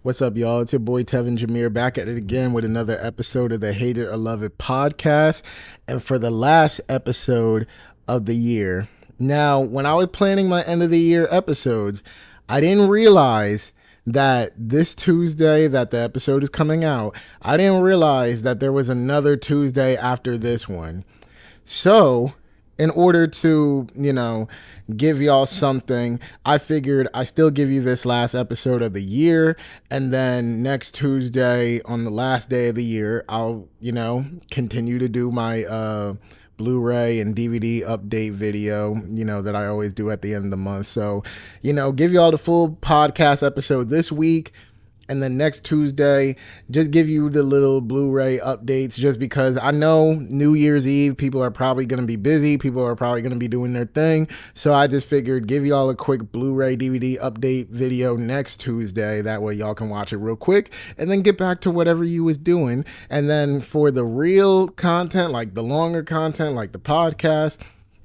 What's up, y'all? It's your boy Tevin Jameer back at it again with another episode of the Hate It or Love It podcast. And for the last episode of the year. Now, when I was planning my end of the year episodes, I didn't realize that this Tuesday that the episode is coming out, I didn't realize that there was another Tuesday after this one. So, in order to, give y'all something, I figured I still give you this last episode of the year. And then next Tuesday, on the last day of the year, I'll, continue to do my Blu-ray and DVD update video, that I always do at the end of the month. So, give y'all the full podcast episode this week. And then next Tuesday, just give you the little Blu-ray updates just because I know New Year's Eve, people are probably going to be busy. People are probably going to be doing their thing. So I just figured give y'all a quick Blu-ray DVD update video next Tuesday. That way y'all can watch it real quick and then get back to whatever you was doing. And then for the real content, like the longer content, like the podcast,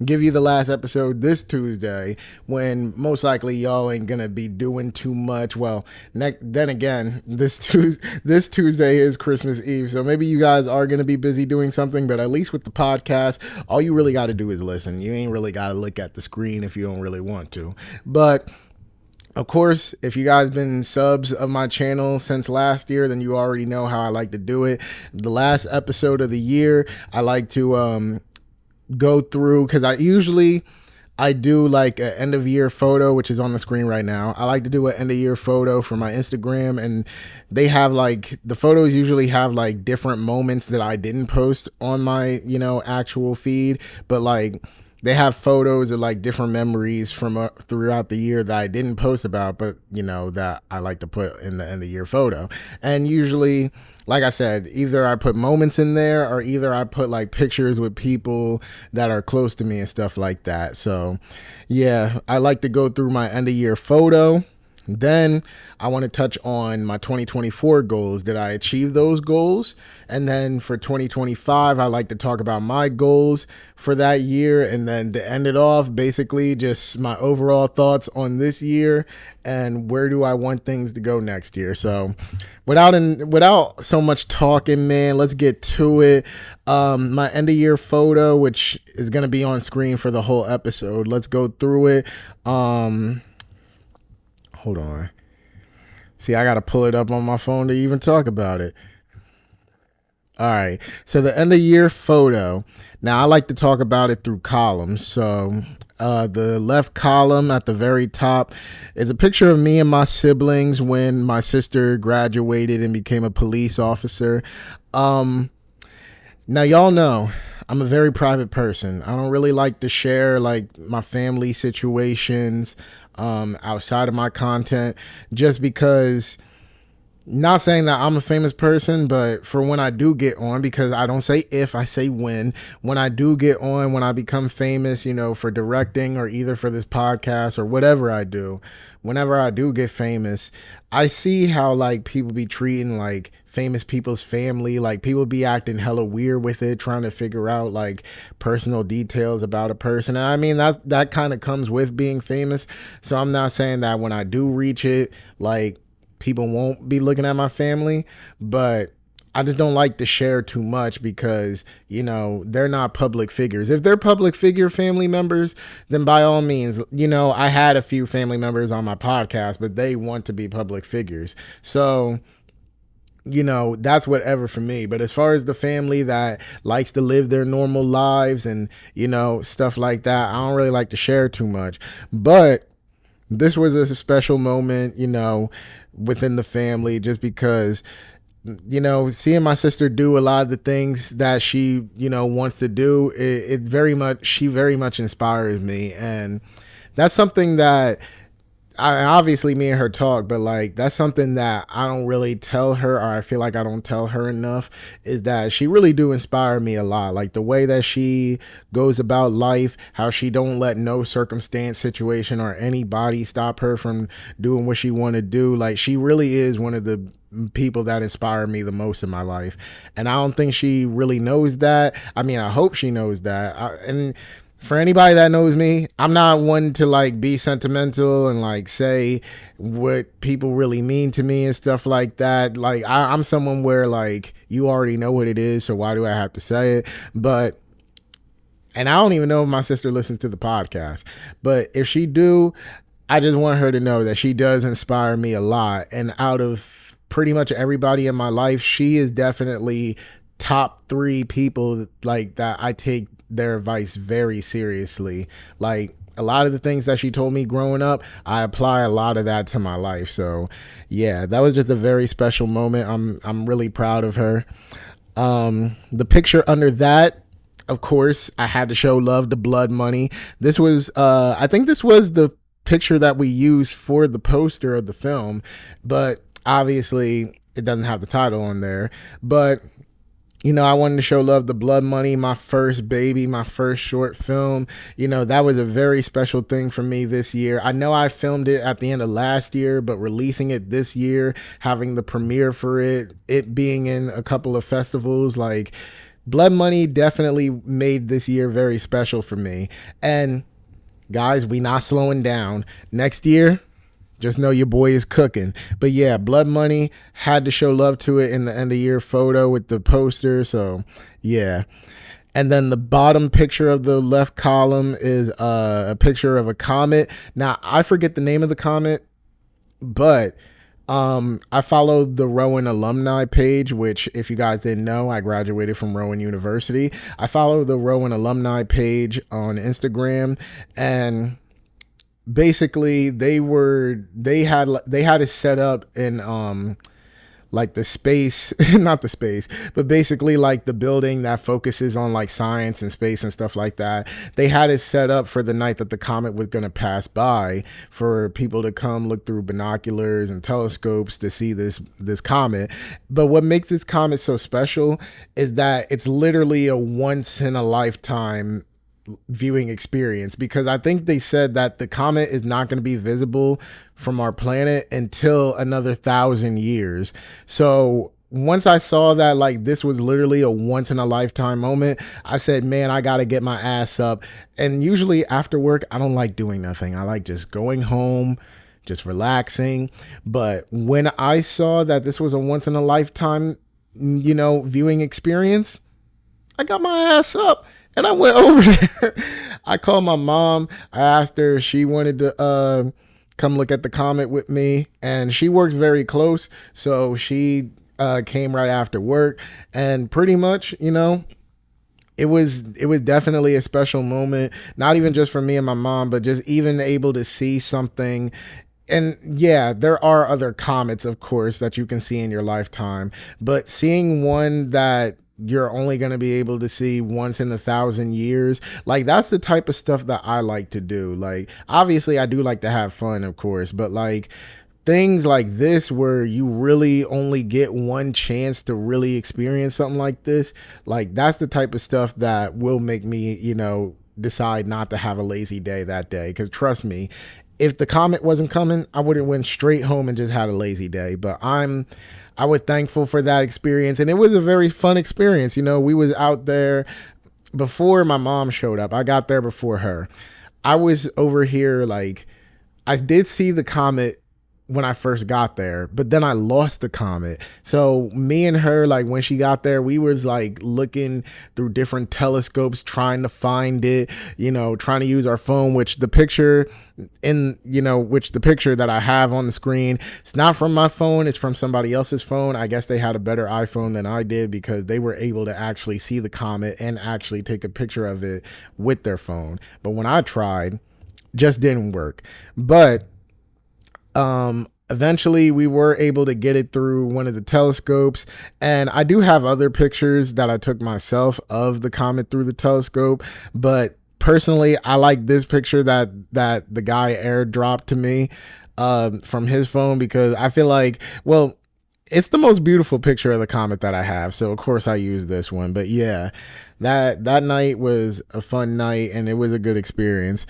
give you the last episode this Tuesday when most likely y'all ain't gonna be doing too much. Well, then again, this Tuesday is Christmas Eve, so maybe you guys are gonna be busy doing something, but at least with the podcast, all you really got to do is listen. You ain't really got to look at the screen if you don't really want to. But of course, if you guys been subs of my channel since last year, then you already know how I like to do it. The last episode of the year, I like to go through, because I do like an end of year photo, which is on the screen right now. I like to do an end of year photo for my Instagram, and they have like, the photos usually have like different moments that I didn't post on my, actual feed, but like they have photos of like different memories from throughout the year that I didn't post about, but that I like to put in the end of year photo. And usually, like I said, either I put moments in there or either I put like pictures with people that are close to me and stuff like that. So yeah, I like to go through my end of year photo. Then I want to touch on my 2024 goals. Did I achieve those goals? And then for 2025, I like to talk about my goals for that year. And then to end it off, basically just my overall thoughts on this year and where do I want things to go next year. So without so much talking, man, let's get to it. My end of year photo, which is going to be on screen for the whole episode. Let's go through it. Hold on. See, I got to pull it up on my phone to even talk about it. All right. So the end of year photo. Now I like to talk about it through columns. So the left column at the very top is a picture of me and my siblings when my sister graduated and became a police officer. Now y'all know I'm a very private person. I don't really like to share like my family situations outside of my content, just because, not saying that I'm a famous person, but for when I do get on, because I don't say if, I say when I do get on, when I become famous, for directing or either for this podcast or whatever I do, whenever I do get famous, I see how like people be treating like famous people's family, like people be acting hella weird with it, trying to figure out like personal details about a person. And I mean, that kind of comes with being famous. So I'm not saying that when I do reach it, like people won't be looking at my family, but I just don't like to share too much because, they're not public figures. If they're public figure family members, then by all means, I had a few family members on my podcast, but they want to be public figures. So, that's whatever for me. But as far as the family that likes to live their normal lives and, stuff like that, I don't really like to share too much. But this was a special moment, within the family, just because, seeing my sister do a lot of the things that she, wants to do, she very much inspires me. And that's something that obviously me and her talk, but like that's something that I don't really tell her, or I feel like I don't tell her enough, is that she really do inspire me a lot. Like the way that she goes about life, how she don't let no circumstance, situation, or anybody stop her from doing what she want to do. Like she really is one of the people that inspire me the most in my life. And I don't think she really knows that. I mean, I hope she knows that. And For anybody that knows me, I'm not one to like be sentimental and like say what people really mean to me and stuff like that. Like I'm someone where like you already know what it is, so why do I have to say it? But and I don't even know if my sister listens to the podcast, but if she do, I just want her to know that she does inspire me a lot. And out of pretty much everybody in my life, she is definitely top 3 people like that I take their advice very seriously. Like a lot of the things that she told me growing up, I apply a lot of that to my life. So yeah, that was just a very special moment. I'm really proud of her. The picture under that, of course, I had to show love to Blood Money. This was, I think this was the picture that we used for the poster of the film, but obviously it doesn't have the title on there. But you know, I wanted to show love to Blood Money, my first baby, my first short film. You know, that was a very special thing for me this year. I know I filmed it at the end of last year, but releasing it this year, having the premiere for it being in a couple of festivals, like Blood Money definitely made this year very special for me. And guys, we not slowing down. Next year, just know your boy is cooking. But yeah, Blood Money, had to show love to it in the end of year photo with the poster. So yeah. And then the bottom picture of the left column is a picture of a comet. Now, I forget the name of the comet, but I followed the Rowan alumni page, which if you guys didn't know, I graduated from Rowan University. I follow the Rowan alumni page on Instagram, and basically they had it set up in like the space, not the space, but basically like the building that focuses on like science and space and stuff like that. They had it set up for the night that the comet was going to pass by for people to come look through binoculars and telescopes to see this comet. But what makes this comet so special is that it's literally a once in a lifetime viewing experience, because I think they said that the comet is not going to be visible from our planet until another 1,000 years. So once I saw that like this was literally a once in a lifetime moment, I said, man, I got to get my ass up. And usually after work, I don't like doing nothing. I like just going home, just relaxing. But when I saw that this was a once in a lifetime, you know, viewing experience, I got my ass up and I went over there. I called my mom. I asked her if she wanted to come look at the comet with me. And she works very close. So she came right after work. And pretty much, you know, it was definitely a special moment. Not even just for me and my mom, but just even able to see something. And yeah, there are other comets, of course, that you can see in your lifetime. But seeing one that you're only going to be able to see once in 1,000 years, like that's the type of stuff that I like to do. Like obviously I do like to have fun, of course, but like things like this where you really only get one chance to really experience something like this, like that's the type of stuff that will make me, you know, decide not to have a lazy day that day. Because trust me, if the comet wasn't coming, I would have went straight home and just had a lazy day. But I was thankful for that experience, and it was a very fun experience. You know, we was out there before my mom showed up. I got there before her. I was over here, like, I did see the comet when I first got there, but then I lost the comet. So me and her, like when she got there, we was like looking through different telescopes, trying to find it, you know, trying to use our phone, which the picture that I have on the screen, it's not from my phone, it's from somebody else's phone. I guess they had a better iPhone than I did because they were able to actually see the comet and actually take a picture of it with their phone. But when I tried, just didn't work. But eventually we were able to get it through one of the telescopes, and I do have other pictures that I took myself of the comet through the telescope, but personally I like this picture that the guy airdropped to me from his phone, because I feel like, well, it's the most beautiful picture of the comet that I have, so of course I use this one. But yeah, that night was a fun night and it was a good experience.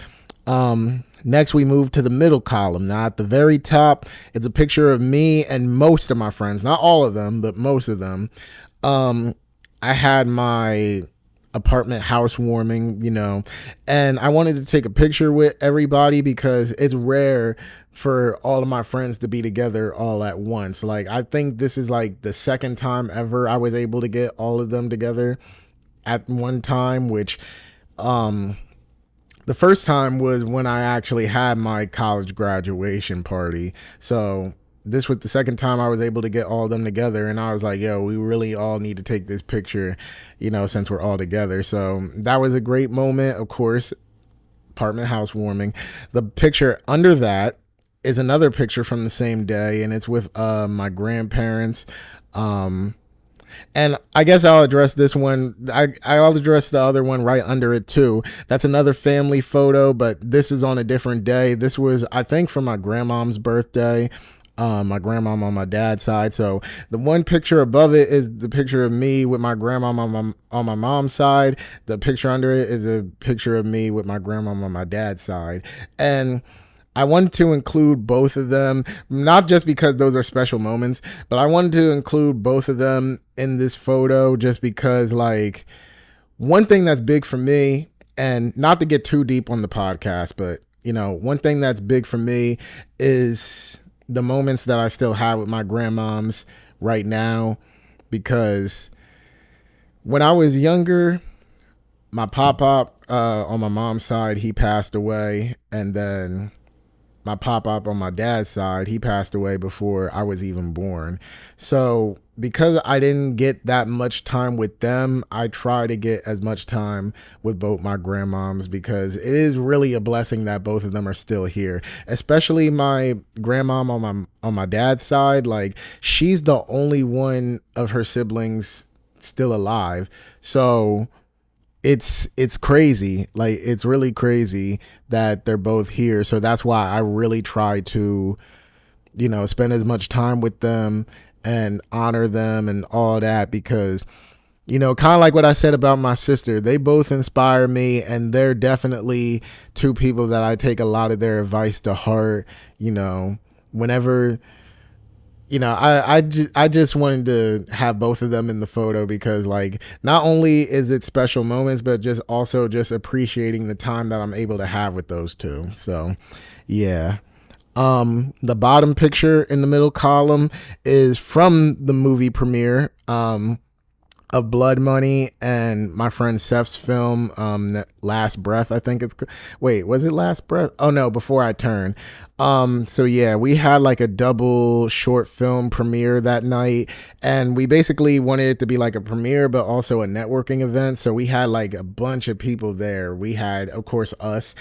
Next we move to the middle column. Now at the very top, it's a picture of me and most of my friends, not all of them, but most of them. I had my apartment housewarming, and I wanted to take a picture with everybody because it's rare for all of my friends to be together all at once. Like, I think this is like the second time ever I was able to get all of them together at one time, which the first time was when I actually had my college graduation party. So this was the second time I was able to get all of them together, and I was like, yo, we really all need to take this picture, since we're all together. So that was a great moment. Of course, apartment housewarming. The picture under that is another picture from the same day, and it's with my grandparents. And I guess I'll address this one. I'll address the other one right under it too. That's another family photo, but this is on a different day. This was, I think, for my grandmom's birthday. My grandmom on my dad's side. So the one picture above it is the picture of me with my grandmom on my mom's side. The picture under it is a picture of me with my grandmom on my dad's side. And I wanted to include both of them, not just because those are special moments, but I wanted to include both of them in this photo just because, like, one thing that's big for me, and not to get too deep on the podcast, but, one thing that's big for me is the moments that I still have with my grandmoms right now, because when I was younger, my pop-pop on my mom's side, he passed away, and then my pop-pop on my dad's side, he passed away before I was even born. So because I didn't get that much time with them, I try to get as much time with both my grandmoms, because it is really a blessing that both of them are still here, especially my grandmom on my dad's side. Like, she's the only one of her siblings still alive. So it's crazy. Like, it's really crazy that they're both here. So that's why I really try to, spend as much time with them and honor them and all that, because, kind of like what I said about my sister, they both inspire me, and they're definitely two people that I take a lot of their advice to heart, whenever, I just wanted to have both of them in the photo because, like, not only is it special moments, but just also just appreciating the time that I'm able to have with those two. So, yeah. The bottom picture in the middle column is from the movie premiere of Blood Money and my friend Seth's film, Last Breath, I think it's, wait, was it Last Breath? Oh no, Before I Turn. So yeah, we had like a double short film premiere that night, and we basically wanted it to be like a premiere, but also a networking event. So we had like a bunch of people there. We had, of course, us,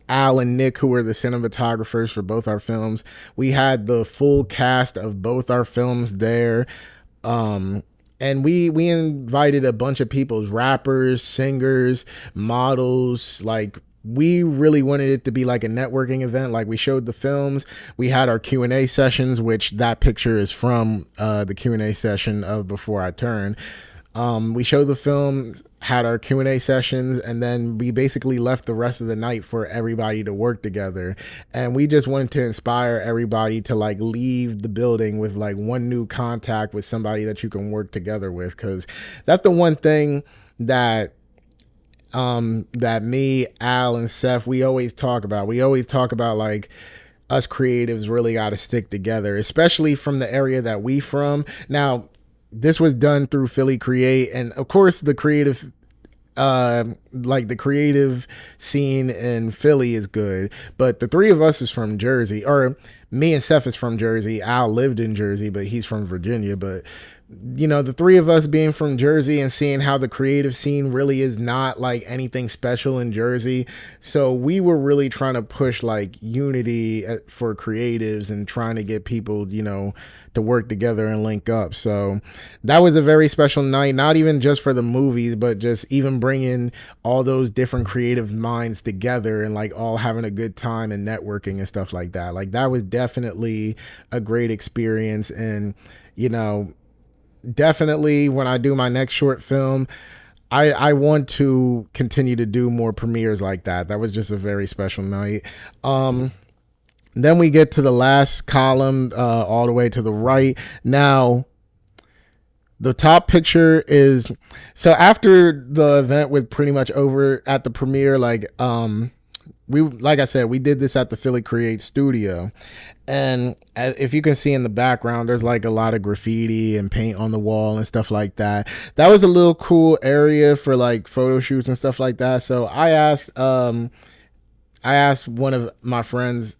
Al and Nick, who were the cinematographers for both our films. We had the full cast of both our films there. And we invited a bunch of people, rappers, singers, models. Like, we really wanted it to be like a networking event. Like, we showed the films. We had our Q&A sessions, which that picture is from the Q&A session of Before I Turn. We showed the film, had our Q&A sessions, and then we basically left the rest of the night for everybody to work together. And we just wanted to inspire everybody to like leave the building with like one new contact with somebody that you can work together with, because that's the one thing that that me, Al, and Seth, we always talk about. We always talk about like us creatives really got to stick together, especially from the area that we from. Now, this was done through Philly Create, and of course the creative scene in Philly is good, but the three of us is from Jersey, or me and Seth is from Jersey. Al lived in Jersey, but he's from Virginia. But the three of us being from Jersey and seeing how the creative scene really is not like anything special in Jersey. So we were really trying to push like unity for creatives and trying to get people, to work together and link up. So that was a very special night, not even just for the movies, but just even bringing all those different creative minds together and like all having a good time and networking and stuff like that. Like, that was definitely a great experience. And, definitely when I do my next short film, I want to continue to do more premieres like that. That was just a very special night. Then we get to the last column, all the way to the right. Now, The top picture is, so after the event was pretty much over at the premiere, we, like I said, we did this at the Philly Create studio, and if you can see in the background, there's like a lot of graffiti and paint on the wall and stuff like that. That was a little cool area for like photo shoots and stuff like that. So I asked one of my friends'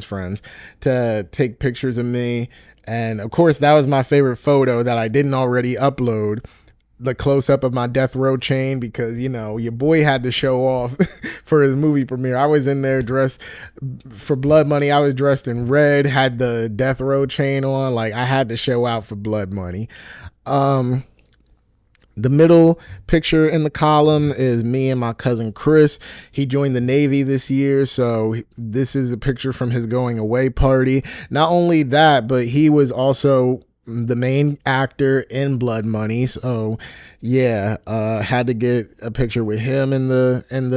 friends to take pictures of me. And of course, that was my favorite photo that I didn't already upload, the close up of my death row chain, because, you know, your boy had to show off for the movie premiere. I was in there dressed for Blood Money. I was dressed in red, had the death row chain on. Like, I had to show out for Blood Money. The middle picture in the column is me and my cousin Chris. He joined the Navy this year, so this is a picture from his going away party. Not only that, but he was also the main actor in Blood Money. So yeah, had to get a picture with him in the end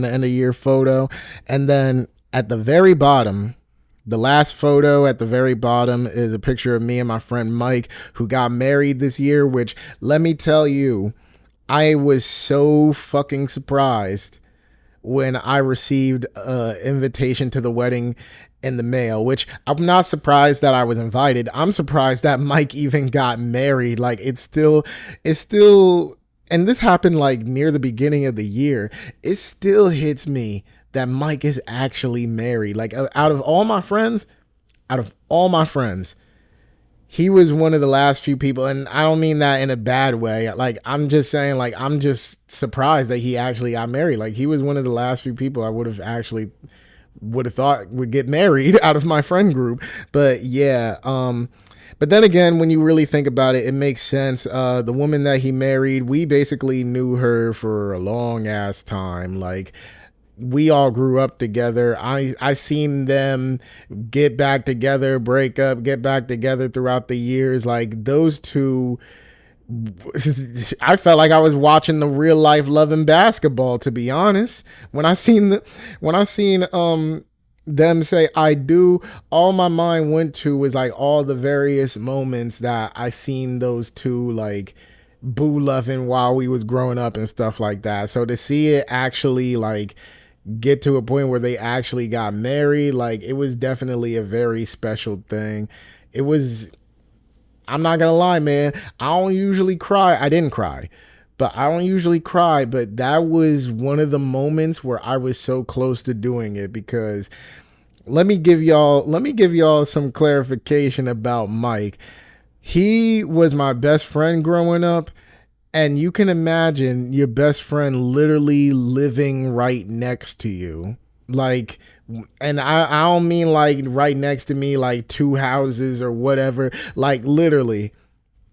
of year photo. And then at the very bottom, the last photo at the very bottom is a picture of me and my friend Mike, who got married this year, which, let me tell you, I was so fucking surprised when I received an invitation to the wedding in the mail, which I'm not surprised that I was invited. I'm surprised that Mike even got married. Like, it's still, and this happened like near the beginning of the year. It still hits me that Mike is actually married. Like, out of all my friends, he was one of the last few people, and I don't mean that in a bad way. Like, I'm just saying, like, I'm just surprised that he actually got married. Like, he was one of the last few people I would have thought would get married out of my friend group. But yeah, but then again, when you really think about it, it makes sense. The woman that he married, we basically knew her for a long ass time. Like, we all grew up together. I seen them get back together, break up, get back together throughout the years. Like, those two, I felt like I was watching the real life Love and Basketball, to be honest. When I seen them say I do, all my mind went to was like all the various moments that I seen those two like boo loving while we was growing up and stuff like that. So to see it actually like get to a point where they actually got married, like, it was definitely a very special thing. It was, I'm not gonna lie, man, I don't usually cry. I didn't cry, but I don't usually cry, but that was one of the moments where I was so close to doing it. Because let me give y'all some clarification about Mike. He was my best friend growing up. And you can imagine your best friend literally living right next to you. Like, and I don't mean like right next to me, like 2 houses or whatever. Like, literally,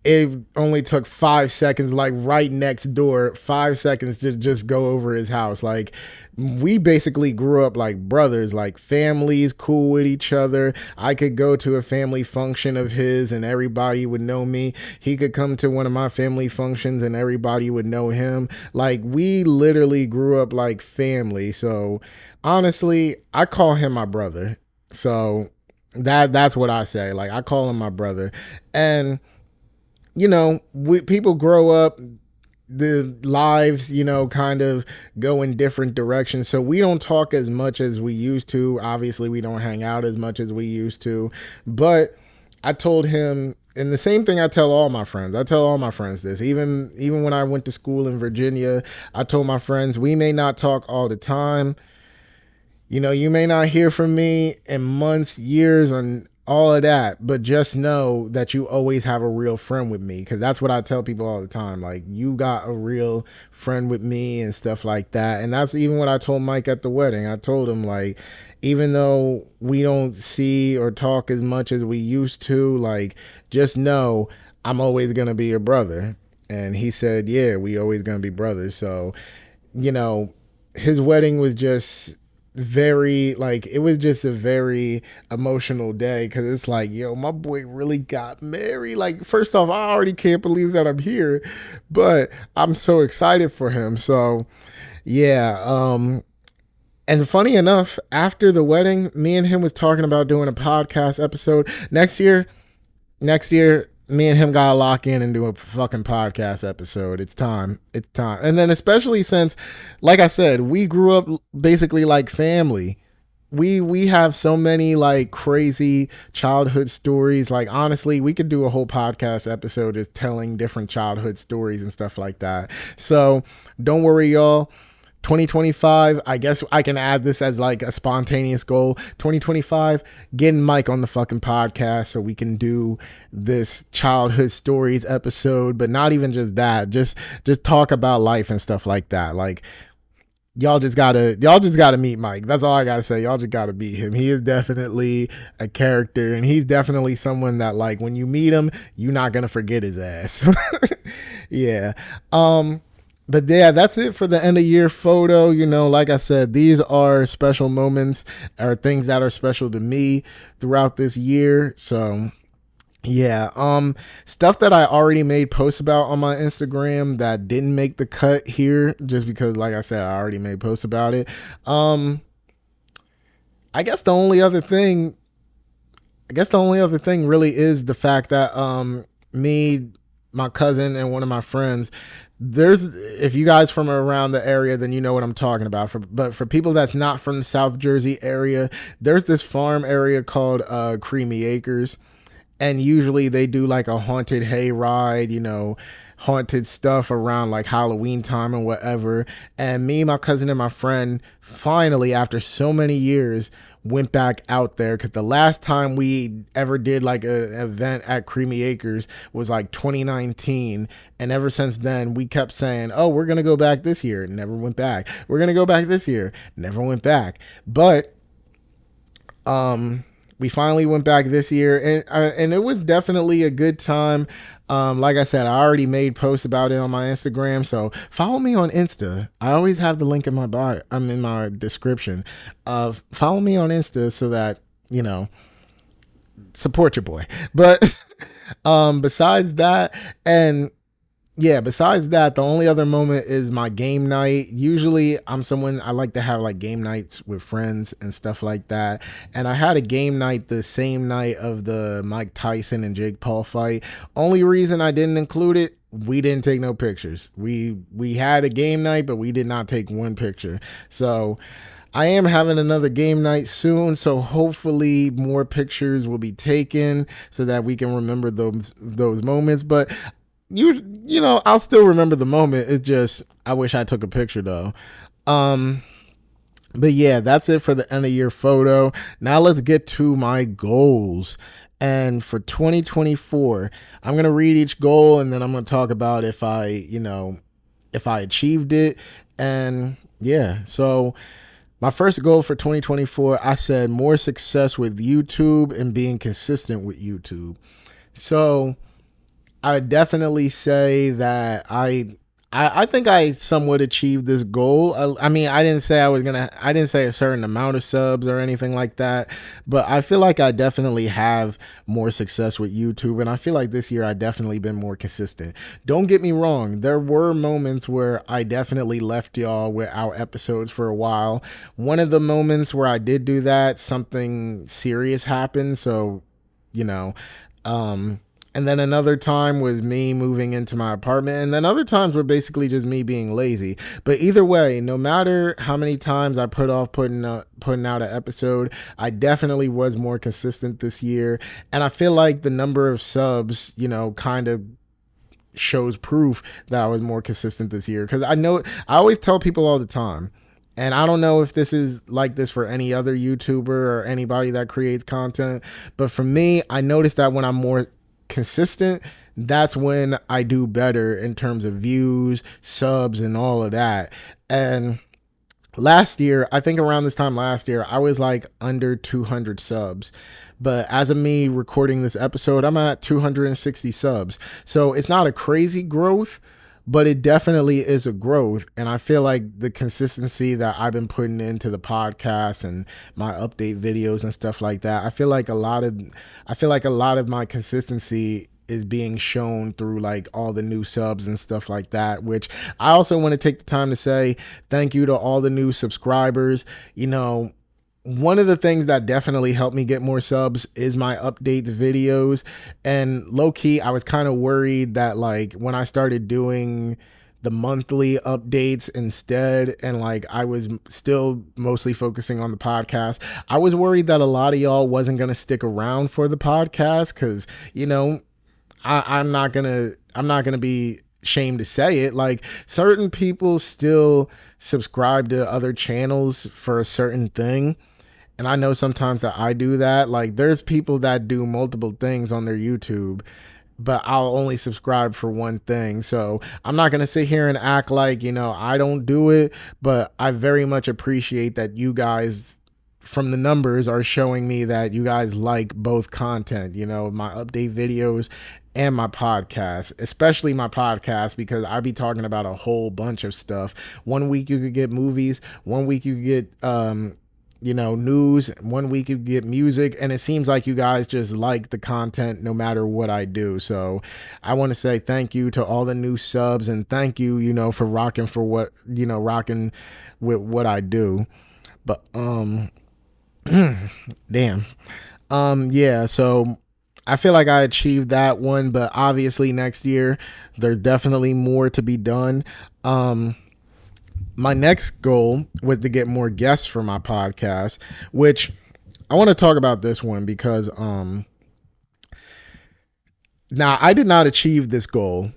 it only took 5 seconds, like right next door, 5 seconds to just go over his house. Like, we basically grew up like brothers, like families, cool with each other. I could go to a family function of his and everybody would know me. He could come to one of my family functions and everybody would know him. Like, we literally grew up like family. So honestly, I call him my brother. So that's what I say. Like, I call him my brother. And you know, people grow up, the lives, you know, kind of go in different directions. So we don't talk as much as we used to. Obviously, we don't hang out as much as we used to. But I told him, and the same thing I tell all my friends. I tell all my friends this. Even when I went to school in Virginia, I told my friends, we may not talk all the time. You know, you may not hear from me in months, years, and all of that, but just know that you always have a real friend with me. Because that's what I tell people all the time. Like, you got a real friend with me and stuff like that. And that's even what I told Mike at the wedding. I told him, like, even though we don't see or talk as much as we used to, like, just know I'm always going to be your brother. And he said, yeah, we always going to be brothers. So, you know, his wedding was just very, like, it was just a very emotional day, because it's like, yo, my boy really got married. Like, first off, I already can't believe that I'm here, but I'm so excited for him. So yeah, and funny enough, after the wedding, me and him was talking about doing a podcast episode next year. me and him gotta lock in and do a fucking podcast episode. It's time. It's time. And then especially since, like I said, we grew up basically like family. We have so many like crazy childhood stories. Like honestly, we could do a whole podcast episode just telling different childhood stories and stuff like that. So don't worry, y'all. 2025, I guess I can add this as like a spontaneous goal. 2025, getting Mike on the fucking podcast so we can do this childhood stories episode, but not even just that, just talk about life and stuff like that. Like y'all just gotta meet Mike. That's all I gotta say. Y'all just gotta meet him. He is definitely a character, and he's definitely someone that like when you meet him, you're not gonna forget his ass. Yeah. But yeah, that's it for the end of year photo. You know, like I said, these are special moments or things that are special to me throughout this year. So yeah, stuff that I already made posts about on my Instagram that didn't make the cut here just because like I said, I already made posts about it. I guess the only other thing really is the fact that me, my cousin, and one of my friends, if you guys from around the area, then you know what I'm talking about. But for people that's not from the South Jersey area, there's this farm area called Creamy Acres. And usually they do like a haunted hay ride, you know, haunted stuff around like Halloween time and whatever. And me, my cousin, and my friend finally, after so many years, went back out there because the last time we ever did like an event at Creamy Acres was like 2019. And ever since then, we kept saying, oh, we're going to go back this year. Never went back. We're going to go back this year. Never went back. But, we finally went back this year, and it was definitely a good time. Like I said, I already made posts about it on my Instagram, so follow me on Insta. I always have the link in my bio. I'm in my description. Follow me on Insta so that you know, support your boy. But besides that, and yeah, besides that, the only other moment is my game night. Usually I'm someone I like to have like game nights with friends and stuff like that. And I had a game night the same night of the Mike Tyson and Jake Paul fight. Only reason I didn't include it, we didn't take no pictures. We had a game night, but we did not take one picture. So I am having another game night soon, so hopefully more pictures will be taken so that we can remember those moments. But you know, I'll still remember the moment. It's just I wish I took a picture though. But yeah, that's it for the end of year photo. Now let's get to my goals. And for 2024, I'm going to read each goal and then I'm going to talk about if I achieved it. And yeah, so my first goal for 2024, I said more success with YouTube and being consistent with YouTube. So I would definitely say that I think I somewhat achieved this goal. I mean, I didn't say a certain amount of subs or anything like that, but I feel like I definitely have more success with YouTube. And I feel like this year I definitely been more consistent. Don't get me wrong. There were moments where I definitely left y'all without episodes for a while. One of the moments where I did do that, something serious happened. So, you know, and then another time was me moving into my apartment. And then other times were basically just me being lazy. But either way, no matter how many times I put off putting out an episode, I definitely was more consistent this year. And I feel like the number of subs, you know, kind of shows proof that I was more consistent this year. Because I always tell people all the time, and I don't know if this is like this for any other YouTuber or anybody that creates content, but for me, I noticed that when I'm more consistent, that's when I do better in terms of views, subs, and all of that. And last year, I think around this time last year, I was like under 200 subs. But as of me recording this episode, I'm at 260 subs. So it's not a crazy growth, but it definitely is a growth. And I feel like the consistency that I've been putting into the podcast and my update videos and stuff like that, I feel like a lot of my consistency is being shown through like all the new subs and stuff like that, which I also want to take the time to say thank you to all the new subscribers. You know, one of the things that definitely helped me get more subs is my updates videos. And low key, I was kind of worried that like when I started doing the monthly updates instead, and like I was still mostly focusing on the podcast, I was worried that a lot of y'all wasn't going to stick around for the podcast. Cause you know, I'm not gonna be ashamed to say it. Like certain people still subscribe to other channels for a certain thing. And I know sometimes that I do that. Like there's people that do multiple things on their YouTube, but I'll only subscribe for one thing. So I'm not going to sit here and act like, I don't do it, but I very much appreciate that you guys from the numbers are showing me that you guys like both content, my update videos and my podcast, especially my podcast, because I be talking about a whole bunch of stuff. One week you could get movies, one week you could get, news, one week you get music, and it seems like you guys just like the content no matter what I do. So I want to say thank you to all the new subs, and thank you, for rocking with what I do. But damn. Yeah, so I feel like I achieved that one, but obviously next year there's definitely more to be done. My next goal was to get more guests for my podcast, which I want to talk about this one because now I did not achieve this goal,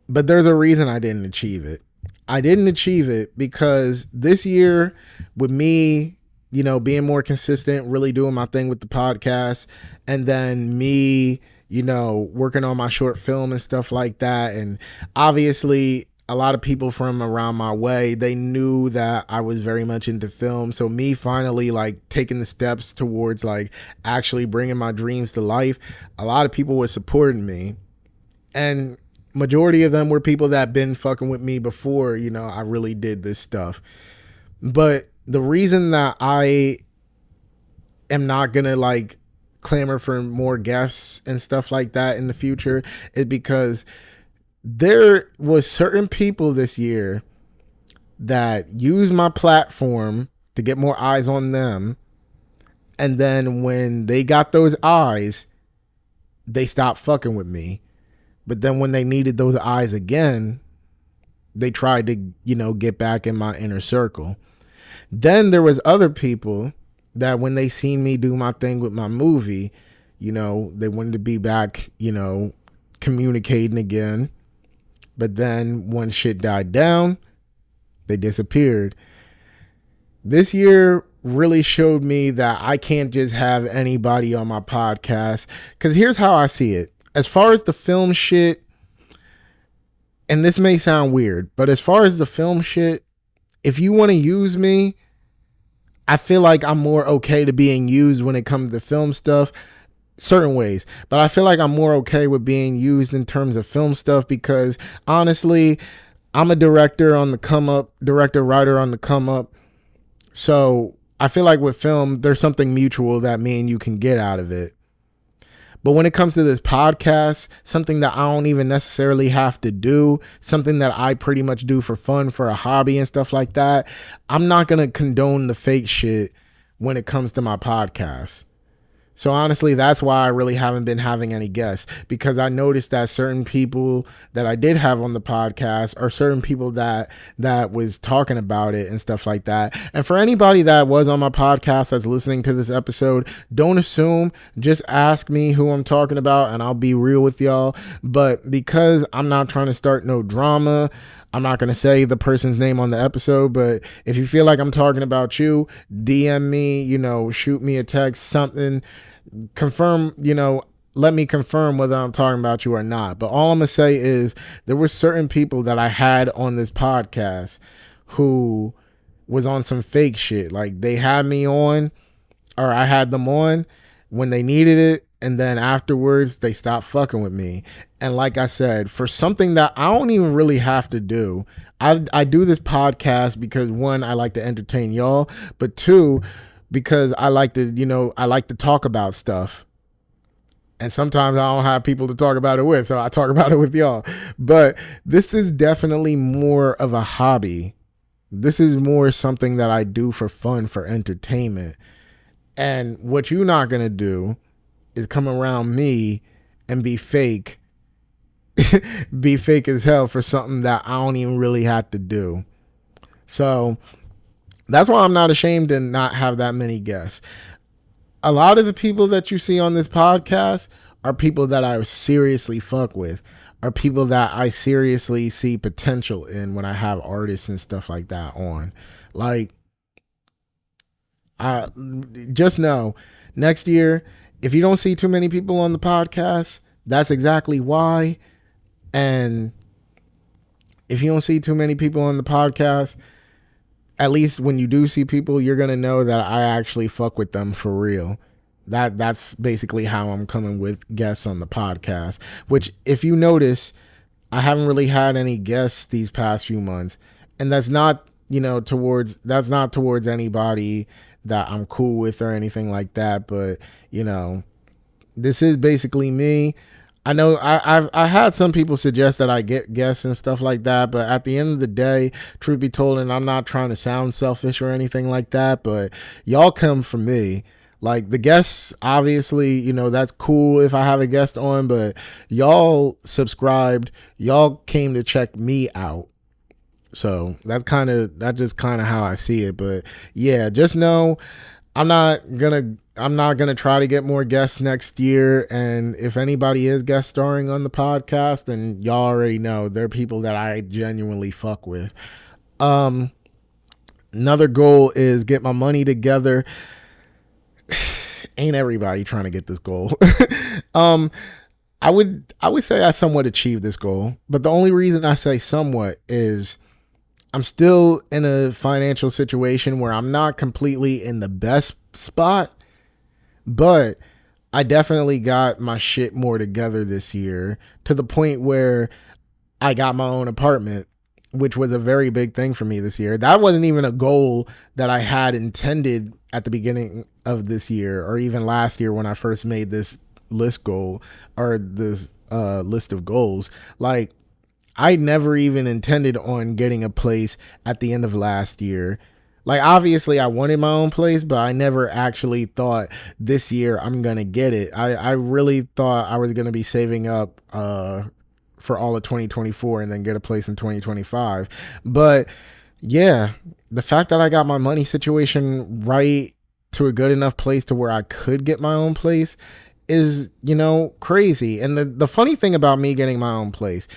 but there's a reason I didn't achieve it. I didn't achieve it because this year with me, being more consistent, really doing my thing with the podcast, and then me, working on my short film and stuff like that. And obviously a lot of people from around my way, they knew that I was very much into film. So me finally like taking the steps towards like actually bringing my dreams to life, a lot of people were supporting me. And majority of them were people that been fucking with me before, I really did this stuff. But the reason that I am not going to like clamor for more guests and stuff like that in the future is because there was certain people this year that used my platform to get more eyes on them. And then when they got those eyes, they stopped fucking with me. But then when they needed those eyes again, they tried to, get back in my inner circle. Then there was other people that when they seen me do my thing with my movie, they wanted to be back, communicating again. But then when shit died down, they disappeared. This year really showed me that I can't just have anybody on my podcast. Because here's how I see it. As far as the film shit, and this may sound weird, but as far as the film shit, if you want to use me, I feel like I'm more okay to being used when it comes to film stuff. Certain ways, but I feel like I'm more okay with being used in terms of film stuff because honestly, I'm a director on the come up, writer on the come up. So I feel like with film, there's something mutual that me and you can get out of it. But when it comes to this podcast, something that I don't even necessarily have to do, something that I pretty much do for fun, for a hobby and stuff like that, I'm not going to condone the fake shit when it comes to my podcast. So honestly, that's why I really haven't been having any guests, because I noticed that certain people that I did have on the podcast are certain people that was talking about it and stuff like that. And for anybody that was on my podcast that's listening to this episode, don't assume, just ask me who I'm talking about and I'll be real with y'all. But because I'm not trying to start no drama, I'm not going to say the person's name on the episode, but if you feel like I'm talking about you, DM me, shoot me a text, something, confirm, let me confirm whether I'm talking about you or not. But all I'm going to say is there were certain people that I had on this podcast who was on some fake shit. Like they had me on, or I had them on when they needed it. And then afterwards, they stopped fucking with me. And like I said, for something that I don't even really have to do, I do this podcast because one, I like to entertain y'all, but two, because I like to talk about stuff. And sometimes I don't have people to talk about it with, so I talk about it with y'all. But this is definitely more of a hobby. This is more something that I do for fun, for entertainment. And what you're not going to do is come around me and be fake, be fake as hell for something that I don't even really have to do. So that's why I'm not ashamed to not have that many guests. A lot of the people that you see on this podcast are people that I seriously fuck with, are people that I seriously see potential in when I have artists and stuff like that on. Like, I just know next year, if you don't see too many people on the podcast, that's exactly why. And if you don't see too many people on the podcast, at least when you do see people, you're gonna know that I actually fuck with them for real. That's basically how I'm coming with guests on the podcast. Which, if you notice, I haven't really had any guests these past few months, and that's not towards anybody that I'm cool with or anything like that. But this is basically me. I know I had some people suggest that I get guests and stuff like that, but at the end of the day, truth be told, and I'm not trying to sound selfish or anything like that, but y'all come from me. Like, the guests, obviously, that's cool if I have a guest on, but y'all subscribed, y'all came to check me out. So that's just kind of how I see it. But yeah, just know I'm not gonna try to get more guests next year. And if anybody is guest starring on the podcast, then y'all already know they're people that I genuinely fuck with. Another goal is get my money together. Ain't everybody trying to get this goal? I would say I somewhat achieved this goal, but the only reason I say somewhat is I'm still in a financial situation where I'm not completely in the best spot, but I definitely got my shit more together this year, to the point where I got my own apartment, which was a very big thing for me this year. That wasn't even a goal that I had intended at the beginning of this year, or even last year when I first made this list goal, or this list of goals. Like, I never even intended on getting a place at the end of last year. Like, obviously I wanted my own place, but I never actually thought this year I'm going to get it. I really thought I was going to be saving up for all of 2024 and then get a place in 2025. But yeah, the fact that I got my money situation right to a good enough place to where I could get my own place is, crazy. And the funny thing about me getting my own place,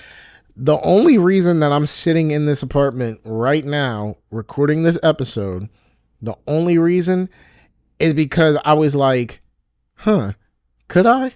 the only reason that I'm sitting in this apartment right now recording this episode, the only reason is because I was like, could I?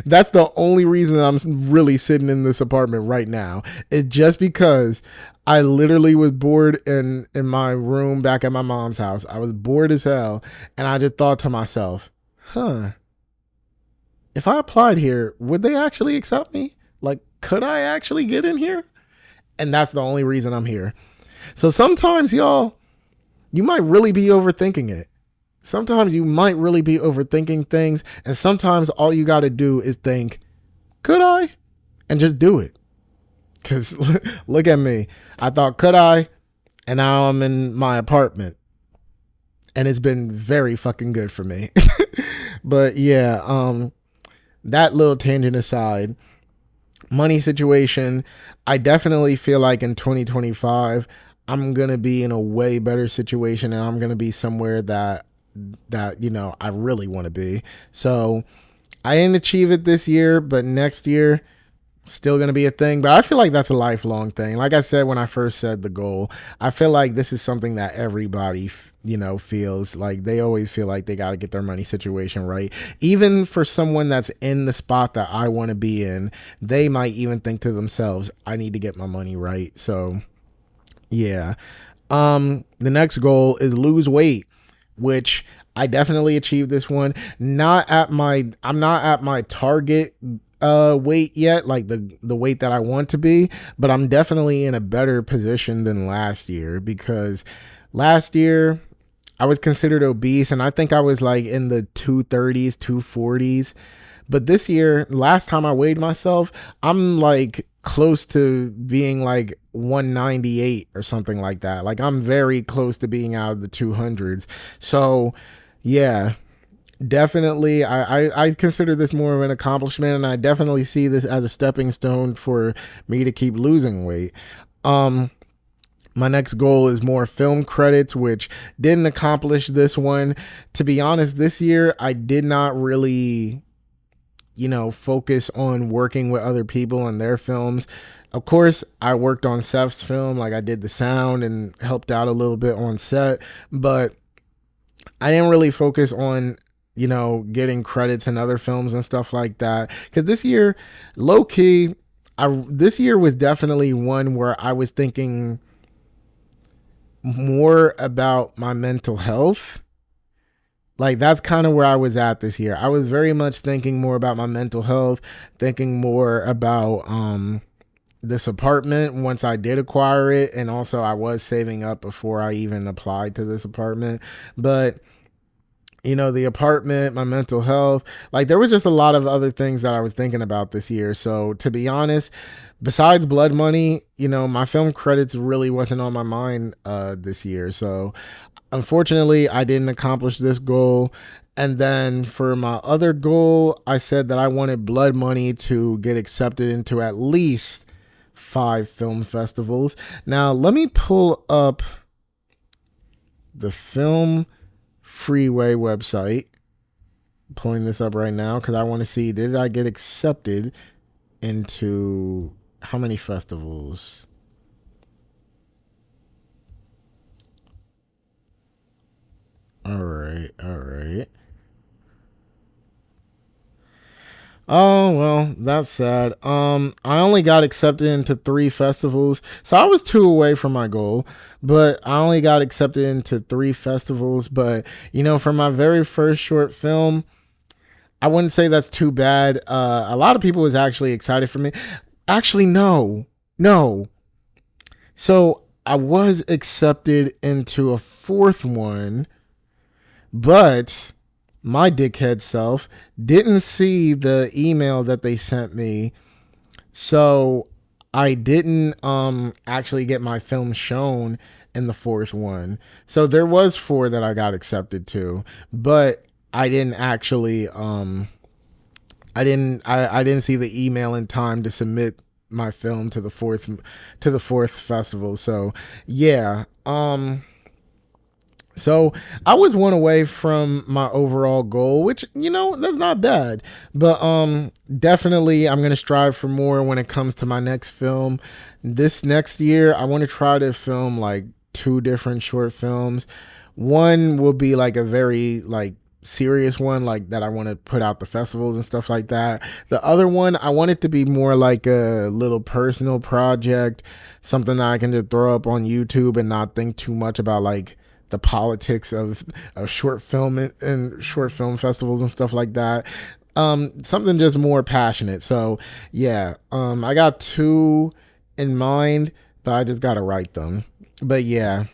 That's the only reason I'm really sitting in this apartment right now. It's just because I literally was bored in my room back at my mom's house. I was bored as hell. And I just thought to myself, if I applied here, would they actually accept me? Like, could I actually get in here? And that's the only reason I'm here. So sometimes, y'all, you might really be overthinking it. Sometimes you might really be overthinking things. And sometimes all you got to do is think, could I? And just do it. Because look at me. I thought, could I? And now I'm in my apartment. And it's been very fucking good for me. But yeah, that little tangent aside, money situation, I definitely feel like in 2025 I'm gonna be in a way better situation, and I'm gonna be somewhere that I really want to be. So I didn't achieve it this year, but next year still gonna be a thing. But I feel like that's a lifelong thing. Like I said when I first said the goal, I feel like this is something that everybody feels like. They always feel like they got to get their money situation right. Even for someone that's in the spot that I want to be in, they might even think to themselves, I need to get my money right. So yeah. The next goal is lose weight, which I definitely achieved this one. I'm not at my target weight yet, like the weight that I want to be, but I'm definitely in a better position than last year, because last year I was considered obese and I think I was like in the 230s, 240s. But this year, last time I weighed myself, I'm like close to being like 198 or something like that. Like, I'm very close to being out of the 200s. So Yeah, definitely. I consider this more of an accomplishment, and I definitely see this as a stepping stone for me to keep losing weight. Um, my next goal is more film credits, which didn't accomplish this one. To be honest, this year I did not really, focus on working with other people and their films. Of course, I worked on Seth's film, like I did the sound and helped out a little bit on set, but I didn't really focus on, getting credits in other films and stuff like that. Because this year, low key, this year was definitely one where I was thinking more about my mental health. Like that's kind of where I was at this year. I was very much thinking more about my mental health, thinking more about this apartment once I did acquire it, and also I was saving up before I even applied to this apartment. But the apartment, my mental health, like there was just a lot of other things that I was thinking about this year. So to be honest, besides Blood Money, my film credits really wasn't on my mind this year. So unfortunately, I didn't accomplish this goal. And then for my other goal, I said that I wanted Blood Money to get accepted into at least 5 film festivals. Now, let me pull up the Film Freeway website. I'm pulling this up right now because I want to see, did I get accepted into how many festivals? All right. Oh, well, that's sad. I only got accepted into 3 festivals. So I was 2 away from my goal, but I only got accepted into 3 festivals. But, for my very first short film, I wouldn't say that's too bad. A lot of people was actually excited for me. Actually, no. No. So I was accepted into a 4th one, but my dickhead self didn't see the email that they sent me. So I didn't actually get my film shown in the 4th one. So there was 4 that I got accepted to, but I didn't actually I didn't see the email in time to submit my film to the 4th festival. So yeah, so I was 1 away from my overall goal, which that's not bad. But definitely I'm gonna strive for more when it comes to my next film. This next year, I want to try to film like 2 different short films. One will be like a very like serious one, like that I want to put out the festivals and stuff like that. The other one, I want it to be more like a little personal project, something that I can just throw up on YouTube and not think too much about like the politics of short film and short film festivals and stuff like that. Something just more passionate. So yeah, I got 2 in mind, but I just gotta write them. But yeah,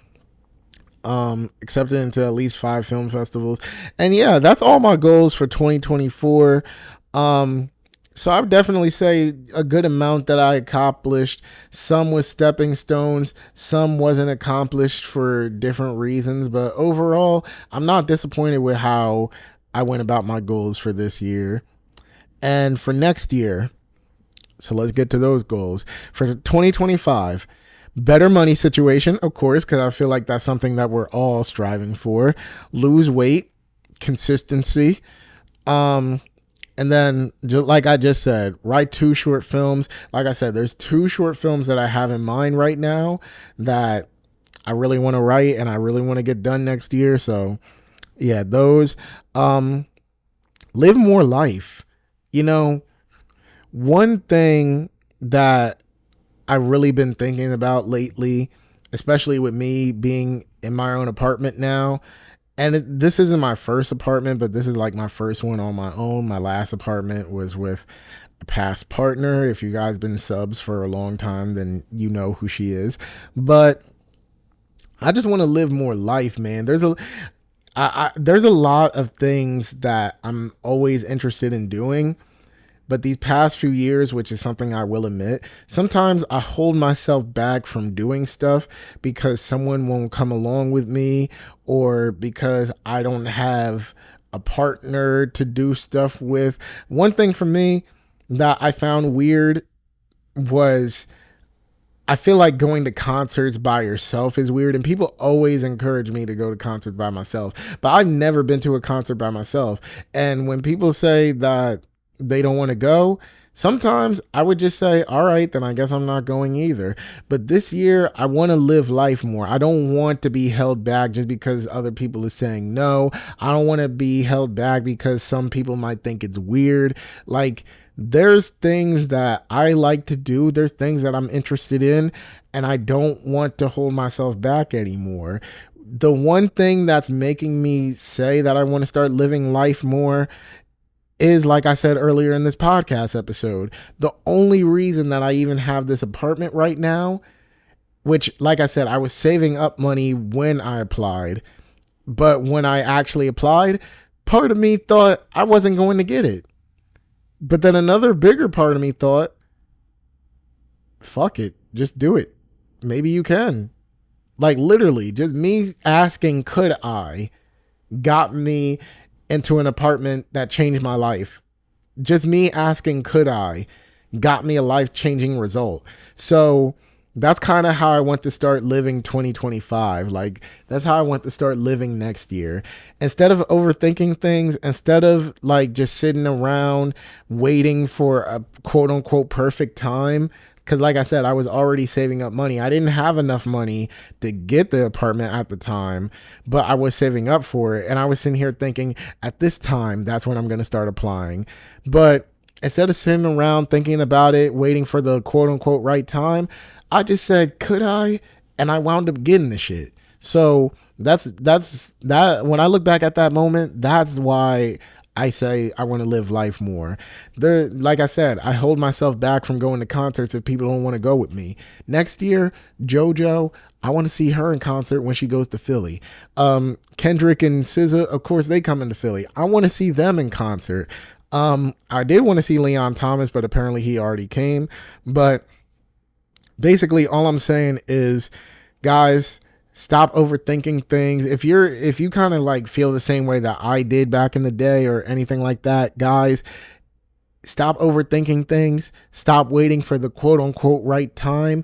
accepted into at least 5 film festivals. And yeah, that's all my goals for 2024. So I would definitely say a good amount that I accomplished. Some was stepping stones, some wasn't accomplished for different reasons, but overall, I'm not disappointed with how I went about my goals for this year. And for next year, so let's get to those goals. For 2025, better money situation, of course, because I feel like that's something that we're all striving for. Lose weight, consistency. And then, like I just said, write 2 short films. Like I said, there's 2 short films that I have in mind right now that I really want to write and I really want to get done next year. So yeah, those. Live more life. One thing that I've really been thinking about lately, especially with me being in my own apartment now, and this isn't my first apartment, but this is like my first one on my own. My last apartment was with a past partner. If you guys been subs for a long time, then you know who she is. But I just want to live more life, man. There's a lot of things that I'm always interested in doing But these past few years, which is something I will admit, sometimes I hold myself back from doing stuff because someone won't come along with me, or because I don't have a partner to do stuff with. One thing for me that I found weird was, I feel like going to concerts by yourself is weird, and people always encourage me to go to concerts by myself, but I've never been to a concert by myself. And when people say that they don't want to go, sometimes I would just say, all right, then I guess I'm not going either. But this year, I want to live life more. I don't want to be held back just because other people are saying no. I don't want to be held back because some people might think it's weird. Like, there's things that I like to do. There's things that I'm interested in, and I don't want to hold myself back anymore. The one thing that's making me say that I want to start living life more is, like I said earlier in this podcast episode, the only reason that I even have this apartment right now, which, like I said, I was saving up money when I applied, but when I actually applied, part of me thought I wasn't going to get it. But then another bigger part of me thought, fuck it, just do it. Maybe you can. Like, literally, just me asking, could I, got me into an apartment that changed my life. Just me asking, could I, got me a life-changing result. So that's kind of how I want to start living 2025. Like, that's how I want to start living next year. Instead of overthinking things, instead of like just sitting around waiting for a quote unquote perfect time. Because like I said, I was already saving up money. I didn't have enough money to get the apartment at the time, but I was saving up for it. And I was sitting here thinking, at this time, that's when I'm going to start applying. But instead of sitting around thinking about it, waiting for the quote unquote right time, I just said, could I? And I wound up getting the shit. So that's that. When I look back at that moment, that's why I say I want to live life more. Like I said, I hold myself back from going to concerts if people don't want to go with me. Next year, JoJo, I want to see her in concert when she goes to Philly. Kendrick and SZA, of course, they come into Philly. I want to see them in concert. I did want to see Leon Thomas, but apparently he already came. But basically, all I'm saying is, guys, stop overthinking things. If you kind of like feel the same way that I did back in the day or anything like that, guys, stop overthinking things. Stop waiting for the quote unquote right time.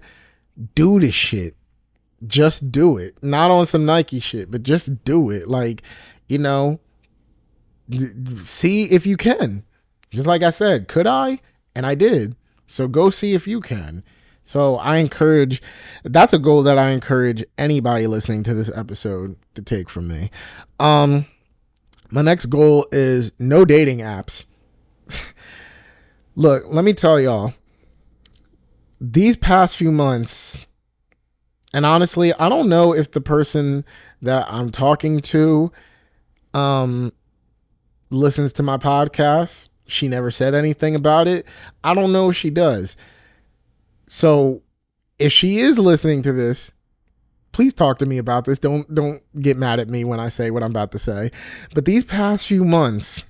Do this shit. Just do it. Not on some Nike shit, but just do it. Like, you know, see if you can. Just like I said, could I? And I did. So go see if you can. So that's a goal that I encourage anybody listening to this episode to take from me. My next goal is no dating apps. Look, let me tell y'all, these past few months, and honestly, I don't know if the person that I'm talking to listens to my podcast. She never said anything about it. I don't know if she does. So if she is listening to this, please talk to me about this. Don't get mad at me when I say what I'm about to say. But these past few months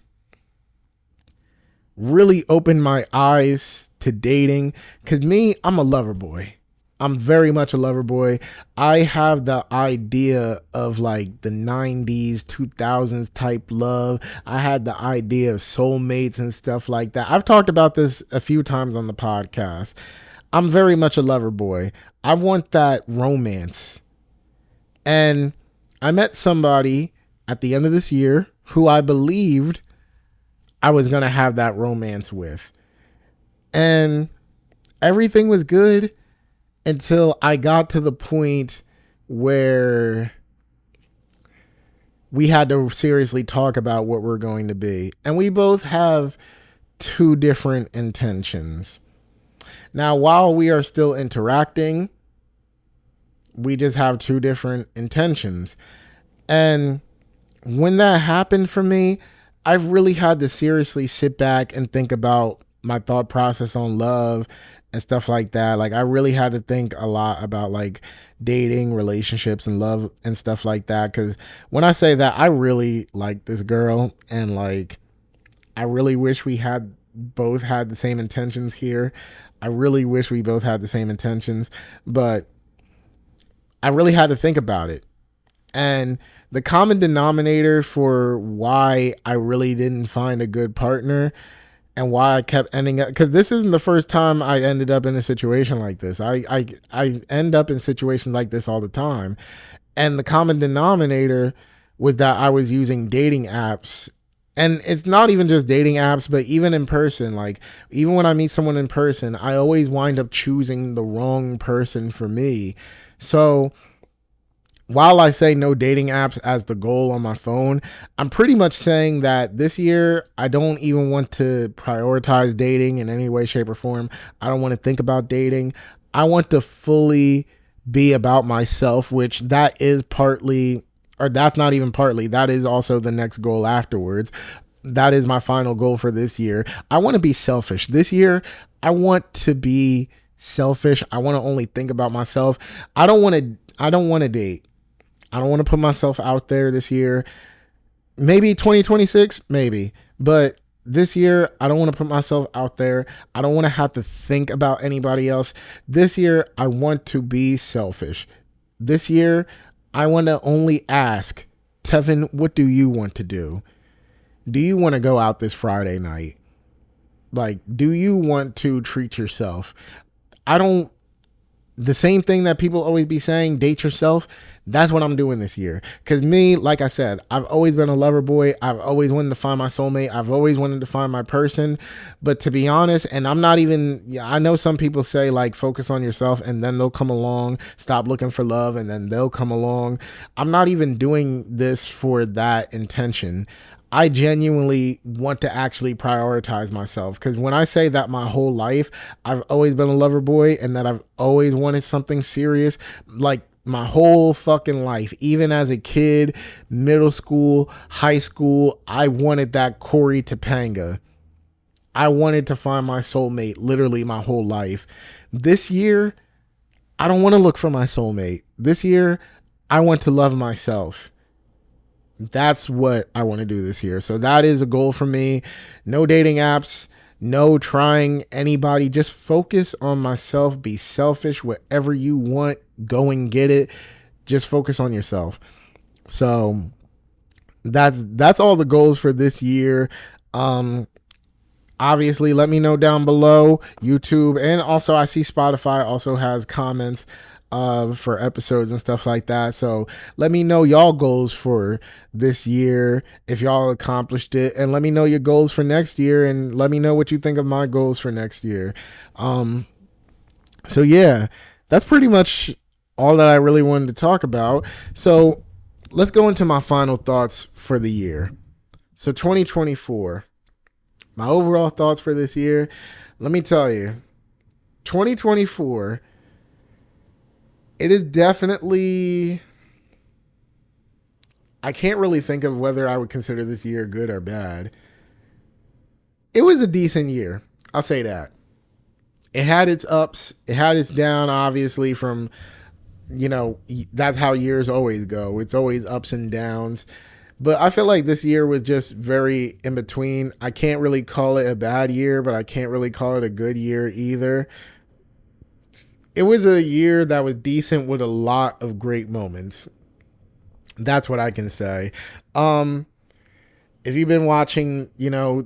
really opened my eyes to dating. Because me, I'm a lover boy. I'm very much a lover boy. I have the idea of like the 90s, 2000s type love. I had the idea of soulmates and stuff like that. I've talked about this a few times on the podcast. I'm very much a lover boy. I want that romance. And I met somebody at the end of this year who I believed I was going to have that romance with. And everything was good until I got to the point where we had to seriously talk about what we're going to be. And we both have two different intentions. Now, while we are still interacting, we just have two different intentions. And when that happened for me, I've really had to seriously sit back and think about my thought process on love and stuff like that. Like, I really had to think a lot about like dating, relationships, and love and stuff like that. Because when I say that, I really like this girl, and like, I really wish we had both had the same intentions here. I really wish we both had the same intentions, but I really had to think about it. And the common denominator for why I really didn't find a good partner and why I kept ending up, because this isn't the first time I ended up in a situation like this. I end up in situations like this all the time. And the common denominator was that I was using dating apps. And it's not even just dating apps, but even in person. Like, even when I meet someone in person, I always wind up choosing the wrong person for me. So while I say no dating apps as the goal on my phone, I'm pretty much saying that this year, I don't even want to prioritize dating in any way, shape, or form. I don't want to think about dating. I want to fully be about myself, which that is partly, or that's not even partly, that is also the next goal afterwards. That is my final goal for this year. I want to be selfish. This year, I want to be selfish. I want to only think about myself. I don't want to date. I don't want to put myself out there this year. Maybe 2026, maybe. But this year, I don't want to put myself out there. I don't want to have to think about anybody else. This year, I want to be selfish. This year, I want to only ask, Tevin, what do you want to do? Do you want to go out this Friday night? Like, do you want to treat yourself? The same thing that people always be saying, date yourself. That's what I'm doing this year. Because me, like I said, I've always been a lover boy. I've always wanted to find my soulmate. I've always wanted to find my person. But to be honest, and I'm not even, I know some people say like focus on yourself and then they'll come along, stop looking for love and then they'll come along. I'm not even doing this for that intention. I genuinely want to actually prioritize myself, because when I say that my whole life I've always been a lover boy and that I've always wanted something serious, like my whole fucking life, even as a kid, middle school, high school, I wanted that Corey Topanga. I wanted to find my soulmate literally my whole life. This year, I don't want to look for my soulmate. This year, I want to love myself. That's what I want to do this year. So that is a goal for me. No dating apps, no trying anybody. Just focus on myself. Be selfish. Whatever you want, go and get it. Just focus on yourself. So that's all the goals for this year. Obviously, let me know down below. YouTube, and also I see Spotify also has comments for episodes and stuff like that. So let me know y'all goals for this year, if y'all accomplished it, and let me know your goals for next year, and let me know what you think of my goals for next year. So yeah, that's pretty much all that I really wanted to talk about. So let's go into my final thoughts for the year. So 2024, my overall thoughts for this year, let me tell you, 2024, it is definitely, I can't really think of whether I would consider this year good or bad. It was a decent year. I'll say that. It had its ups. It had its down, obviously, from, that's how years always go. It's always ups and downs. But I feel like this year was just very in between. I can't really call it a bad year, but I can't really call it a good year either. It was a year that was decent with a lot of great moments. That's what I can say. If you've been watching,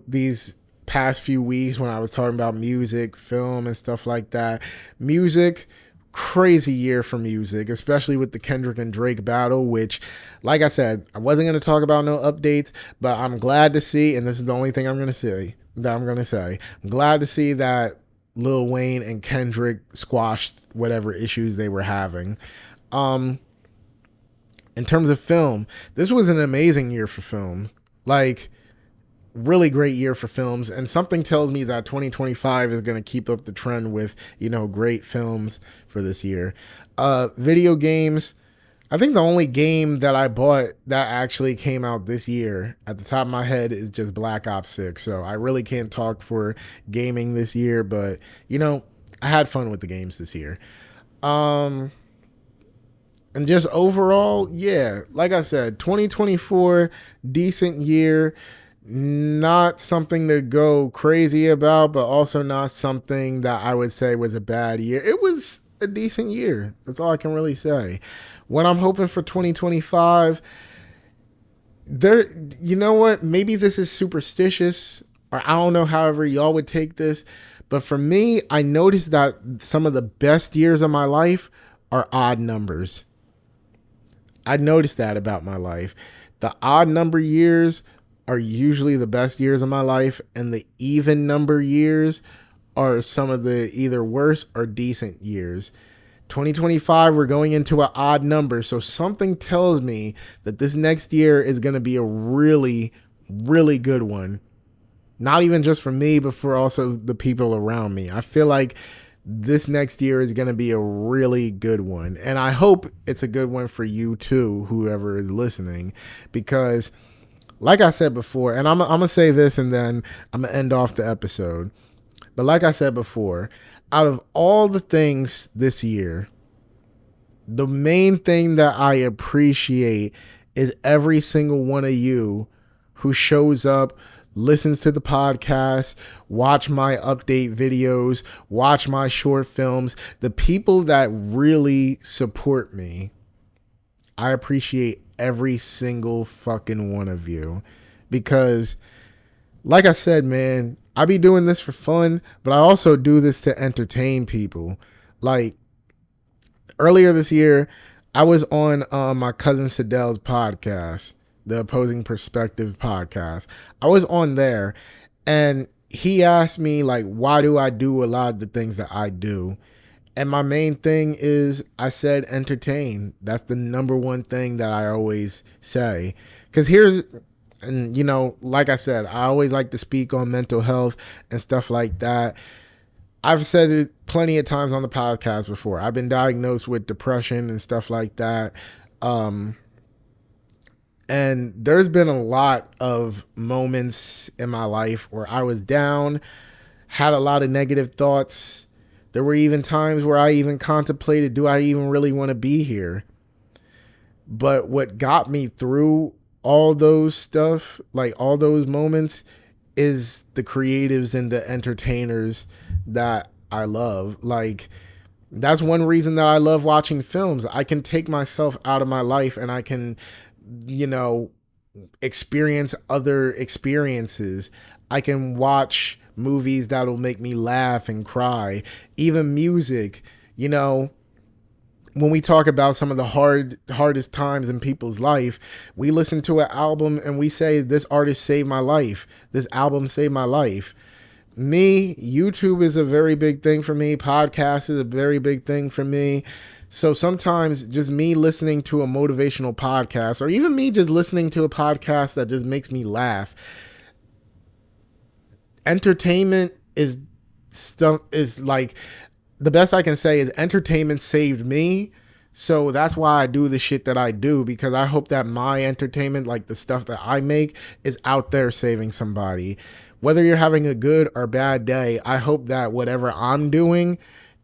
these past few weeks when I was talking about music, film, and stuff like that, music, crazy year for music, especially with the Kendrick and Drake battle, which, like I said, I wasn't going to talk about no updates, but I'm glad to see, and this is the only thing I'm going to say, I'm glad to see that Lil Wayne and Kendrick squashed whatever issues they were having. In terms of film, this was an amazing year for film. Like, really great year for films, and something tells me that 2025 is going to keep up the trend with, great films for this year. Video games, I think the only game that I bought that actually came out this year at the top of my head is just Black Ops 6. So I really can't talk for gaming this year, but I had fun with the games this year. And just overall, yeah, like I said, 2024, decent year. Not something to go crazy about, but also not something that I would say was a bad year. It was a decent year. That's all I can really say. What I'm hoping for 2025, there, you know what? Maybe this is superstitious, or I don't know, however y'all would take this. But for me, I noticed that some of the best years of my life are odd numbers. I noticed that about my life. The odd number years are usually the best years of my life, and the even number years are some of the either worst or decent years. 2025, we're going into an odd number. So something tells me that this next year is going to be a really, really good one. Not even just for me, but for also the people around me. I feel like this next year is going to be a really good one. And I hope it's a good one for you too, whoever is listening, because like I said before, and I'm going to say this and then I'm going to end off the episode. But like I said before, out of all the things this year, the main thing that I appreciate is every single one of you who shows up, listens to the podcast, watch my update videos, watch my short films, the people that really support me. I appreciate every single fucking one of you, because like I said, man, I be doing this for fun, but I also do this to entertain people. Like earlier this year, I was on my cousin Sidel's podcast, the Opposing Perspective podcast. I was on there, and he asked me, like, why do I do a lot of the things that I do? And my main thing is, I said entertain. That's the number one thing that I always say. Because here's, and you know, like I said, I always like to speak on mental health and stuff like that. I've said it plenty of times on the podcast before. I've been diagnosed with depression and stuff like that. And there's been a lot of moments in my life where I was down, had a lot of negative thoughts. There were even times where I even contemplated, do I even really want to be here? But what got me through all those stuff, like all those moments, is the creatives and the entertainers that I love. Like, that's one reason that I love watching films. I can take myself out of my life and I can, you know, experience other experiences. I can watch movies that'll make me laugh and cry. Even music, you know, when we talk about some of the hardest times in people's life, we listen to an album and we say, this artist saved my life. This album saved my life. Me, YouTube is a very big thing for me. Podcast is a very big thing for me. So sometimes just me listening to a motivational podcast, or even me just listening to a podcast that just makes me laugh. Entertainment is stuff, is like, the best I can say is entertainment saved me. So that's why I do the shit that I do, because I hope that my entertainment, like the stuff that I make, is out there saving somebody. Whether you're having a good or bad day, I hope that whatever I'm doing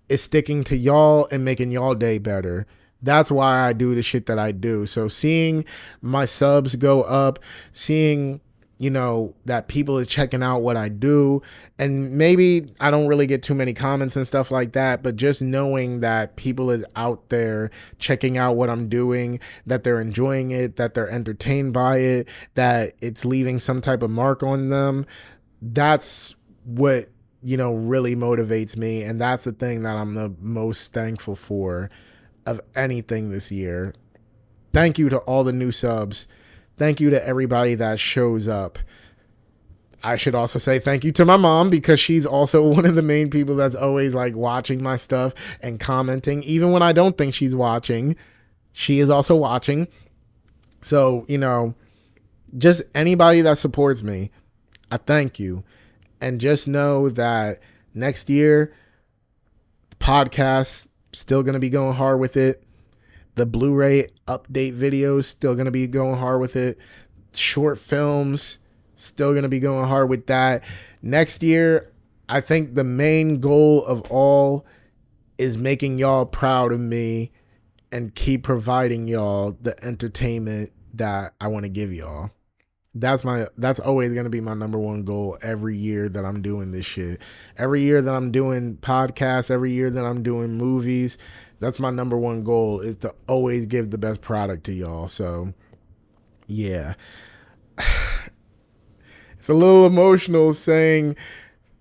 is sticking to y'all and making y'all day better. That's why I do the shit that I do. So seeing my subs go up, seeing, you know, that people is checking out what I do, and maybe I don't really get too many comments and stuff like that, but just knowing that people is out there checking out what I'm doing, that they're enjoying it, that they're entertained by it, that it's leaving some type of mark on them, that's what, you know, really motivates me. And that's the thing that I'm the most thankful for of anything this year. Thank you to all the new subs. Thank you to everybody that shows up. I should also say thank you to my mom, because she's also one of the main people that's always like watching my stuff and commenting. Even when I don't think she's watching, she is also watching. So, you know, just anybody that supports me, I thank you. And just know that next year, podcast still going to be going hard with it. The Blu-ray update videos still going to be going hard with it. Short films still going to be going hard with that. Next year, I think the main goal of all is making y'all proud of me and keep providing y'all the entertainment that I want to give y'all. That's always gonna be my number one goal every year that I'm doing this shit. Every year that I'm doing podcasts, every year that I'm doing movies, that's my number one goal, is to always give the best product to y'all. So yeah. It's a little emotional saying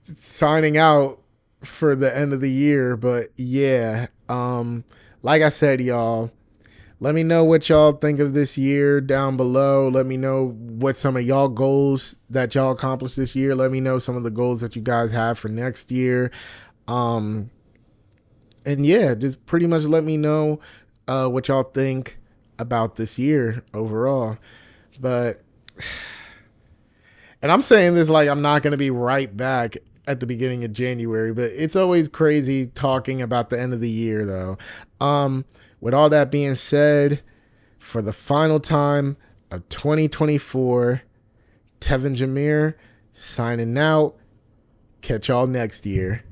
signing out for the end of the year, but yeah. Like I said, y'all, let me know what y'all think of this year down below. Let me know what some of y'all goals that y'all accomplished this year. Let me know some of the goals that you guys have for next year. Um, and yeah, just pretty much let me know what y'all think about this year overall. But, and I'm saying this like I'm not going to be right back at the beginning of January, but it's always crazy talking about the end of the year, though. With all that being said, for the final time of 2024, Tevin Jameer signing out. Catch y'all next year.